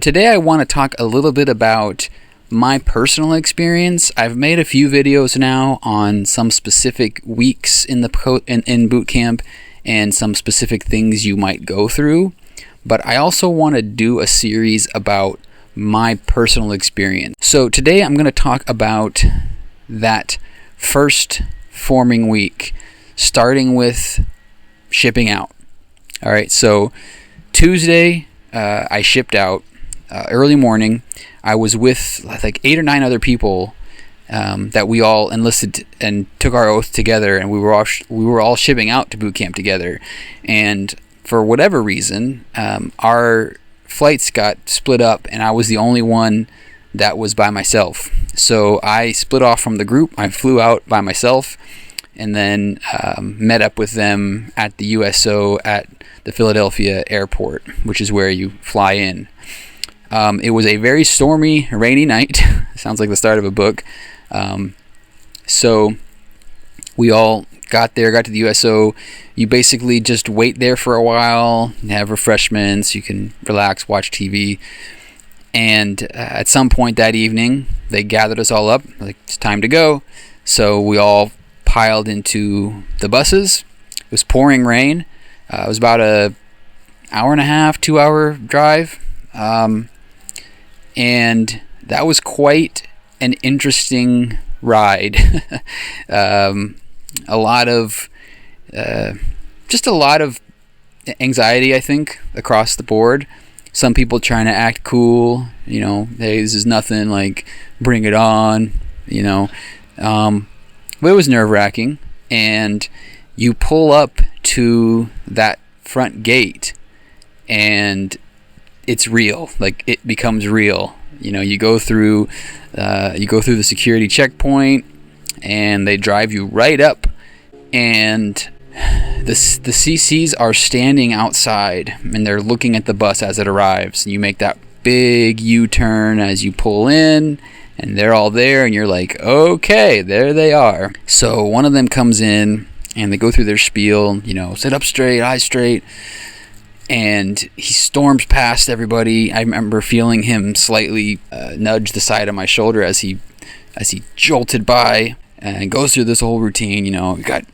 today I want to talk a little bit about my personal experience. I've made a few videos now on some specific weeks in boot camp and some specific things you might go through, but I also want to do a series about my personal experience. So today I'm going to talk about that first forming week, starting with shipping out. All right, so Tuesday I shipped out early morning. I was with like 8 or 9 other people that we all enlisted and took our oath together, and we were all shipping out to boot camp together. And for whatever reason, our flights got split up, and I was the only one that was by myself. So I split off from the group. I flew out by myself, and then met up with them at the USO at the Philadelphia airport, which is where you fly in. It was a very stormy, rainy night. Sounds like the start of a book. So we all got there, got to the USO. You basically just wait there for a while, have refreshments, you can relax, watch TV. And at some point that evening, they gathered us all up, like, it's time to go. So we all piled into the buses. It was pouring rain. It was about an hour and a half, 2-hour drive. And that was quite an interesting ride. A lot of anxiety, I think, across the board. Some people trying to act cool, hey, this is nothing, like, bring it on, but it was nerve-wracking. And you pull up to that front gate and it's real. Like, it becomes real. You go through the security checkpoint, and they drive you right up, and the CCs are standing outside, and they're looking at the bus as it arrives. You make that big U-turn as you pull in, and they're all there, and you're like, okay, there they are. So one of them comes in, and they go through their spiel, sit up straight, eyes straight. And he storms past everybody. I remember feeling him slightly nudge the side of my shoulder as he jolted by, and goes through this whole routine. You got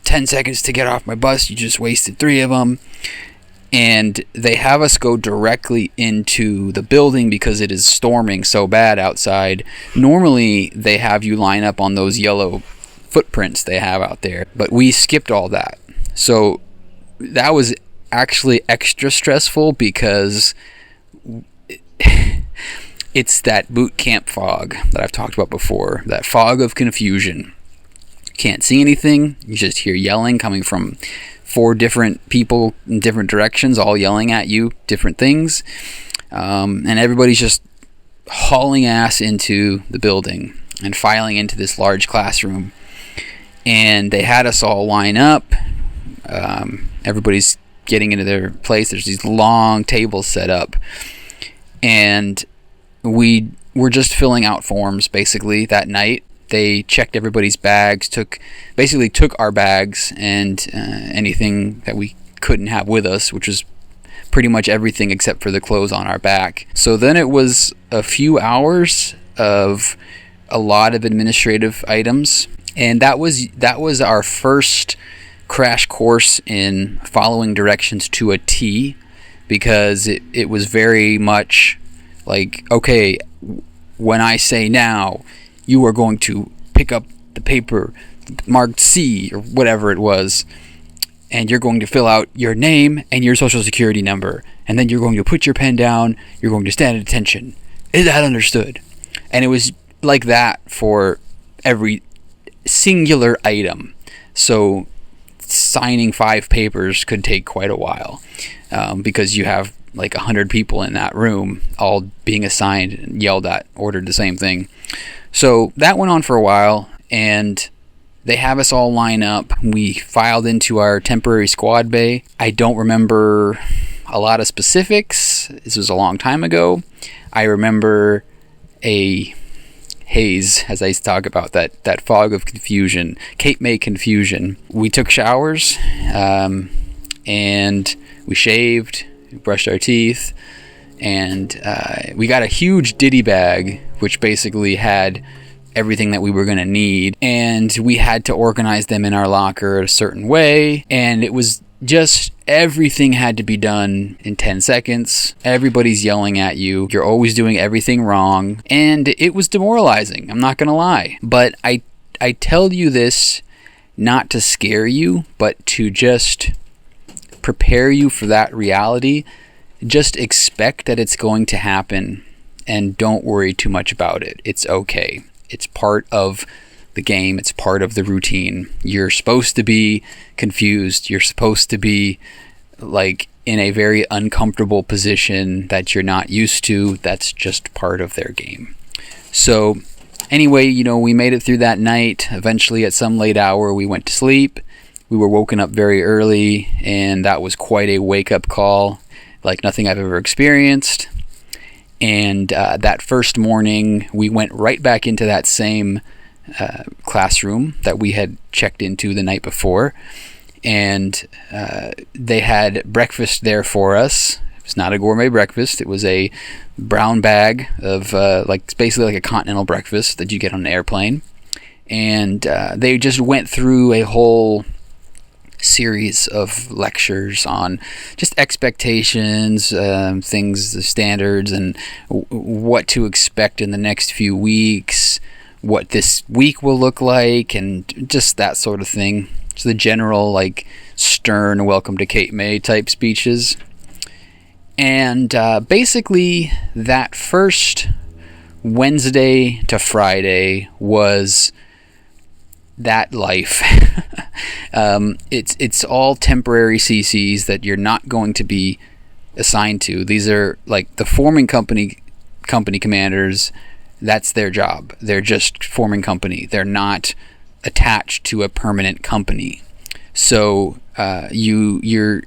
10 seconds to get off my bus. You just wasted 3 of them. And they have us go directly into the building because it is storming so bad outside. Normally, they have you line up on those yellow footprints they have out there, but we skipped all that. So that was actually extra stressful because it's that boot camp fog that I've talked about before, that fog of confusion. Can't see anything, you just hear yelling coming from 4 different people in different directions, all yelling at you different things, and everybody's just hauling ass into the building and filing into this large classroom. And they had us all line up. Everybody's getting into their place. There's these long tables set up, and we were just filling out forms basically that night. They checked everybody's bags, took our bags and anything that we couldn't have with us, which was pretty much everything except for the clothes on our back. So then it was a few hours of a lot of administrative items, and that was our first crash course in following directions to a T, because it was very much like, okay, when I say now, you are going to pick up the paper marked C or whatever it was, and you're going to fill out your name and your social security number, and then you're going to put your pen down, you're going to stand at attention. Is that understood? And it was like that for every singular item. So signing 5 papers could take quite a while, because you have like 100 people in that room all being assigned and yelled at, ordered the same thing. So that went on for a while, and they have us all line up. We filed into our temporary squad bay. I don't remember a lot of specifics. This was a long time ago. I remember a haze, as I used to talk about, that fog of confusion, Cape May confusion. We took showers, and we shaved, we brushed our teeth, and we got a huge ditty bag, which basically had everything that we were going to need, and we had to organize them in our locker a certain way, and it was just everything had to be done in 10 seconds. Everybody's yelling at you. You're always doing everything wrong, and it was demoralizing. I'm not going to lie, but I tell you this not to scare you, but to just prepare you for that reality. Just expect that it's going to happen, and don't worry too much about it. It's okay. It's part of the game. It's part of the routine. You're supposed to be confused. You're supposed to be like in a very uncomfortable position that you're not used to. That's just part of their game. So anyway, we made it through that night. Eventually, at some late hour, we went to sleep. We were woken up very early, and that was quite a wake-up call, like nothing I've ever experienced. And that first morning, we went right back into that same classroom that we had checked into the night before. And they had breakfast there for us. It was not a gourmet breakfast. It was a brown bag of basically like a continental breakfast that you get on an airplane. And they just went through a whole series of lectures on just expectations, things, the standards, and what to expect in the next few weeks, what this week will look like, and just that sort of thing. So the general stern welcome to Cape May type speeches. And basically that first Wednesday to Friday was that life. It's all temporary CCs that you're not going to be assigned to. These are like the forming company commanders. That's their job. They're just forming company. They're not attached to a permanent company. So you're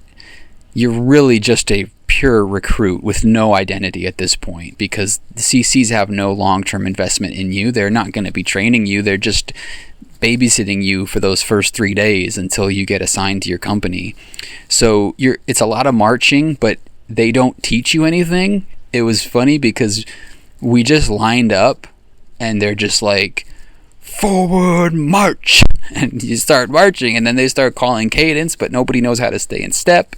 really just a pure recruit with no identity at this point, because the CCs have no long-term investment in you. They're not going to be training you. They're just babysitting you for those first 3 days until you get assigned to your company. So it's a lot of marching, but they don't teach you anything. It was funny because we just lined up and they're just like, forward march, and you start marching, and then they start calling cadence, but nobody knows how to stay in step.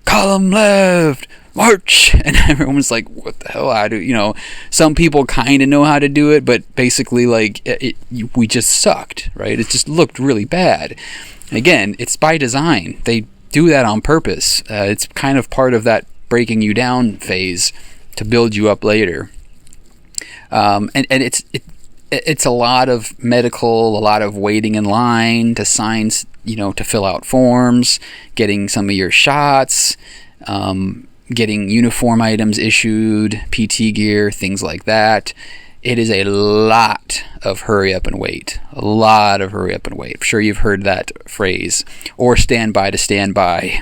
Column left, march, and everyone's like, what the hell? How do some people kind of know how to do it, but basically we just sucked, right? It just looked really bad. Again, it's by design. They do that on purpose. It's kind of part of that breaking you down phase to build you up later. And it's a lot of medical, a lot of waiting in line to sign, to fill out forms, getting some of your shots, getting uniform items issued, PT gear, things like that. It is a lot of hurry up and wait. A lot of hurry up and wait. I'm sure you've heard that phrase. Or stand by to stand by.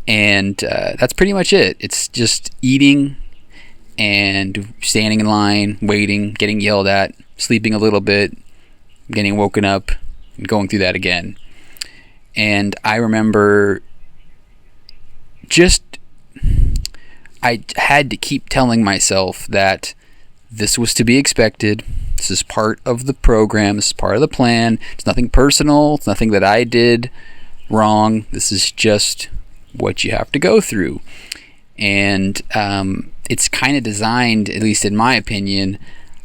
And that's pretty much it. It's just eating and standing in line, waiting, getting yelled at, sleeping a little bit, getting woken up, and going through that again. And I remember I had to keep telling myself that this was to be expected. This is part of the program. This is part of the plan. It's nothing personal. It's nothing that I did wrong. This is just what you have to go through. And it's kind of designed, at least in my opinion,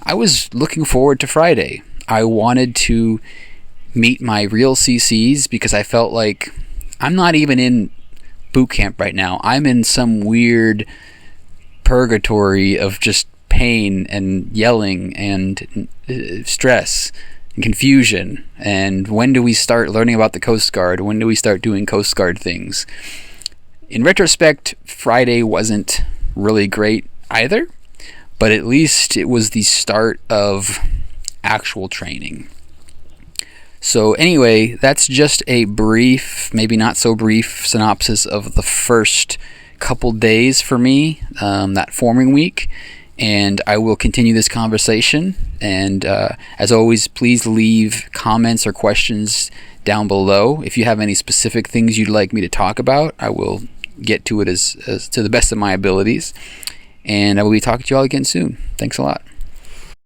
I was looking forward to Friday. I wanted to meet my real CCs because I felt like I'm not even in boot camp right now. I'm in some weird purgatory of just pain and yelling and stress and confusion. And when do we start learning about the Coast Guard? When do we start doing Coast Guard things? In retrospect, Friday wasn't really great either, but at least it was the start of actual training. So anyway, that's just a brief, maybe not so brief, synopsis of the first couple days for me, that forming week. And I will continue this conversation. And as always, please leave comments or questions down below. If you have any specific things you'd like me to talk about, I will get to it as to the best of my abilities. And I will be talking to you all again soon. Thanks a lot.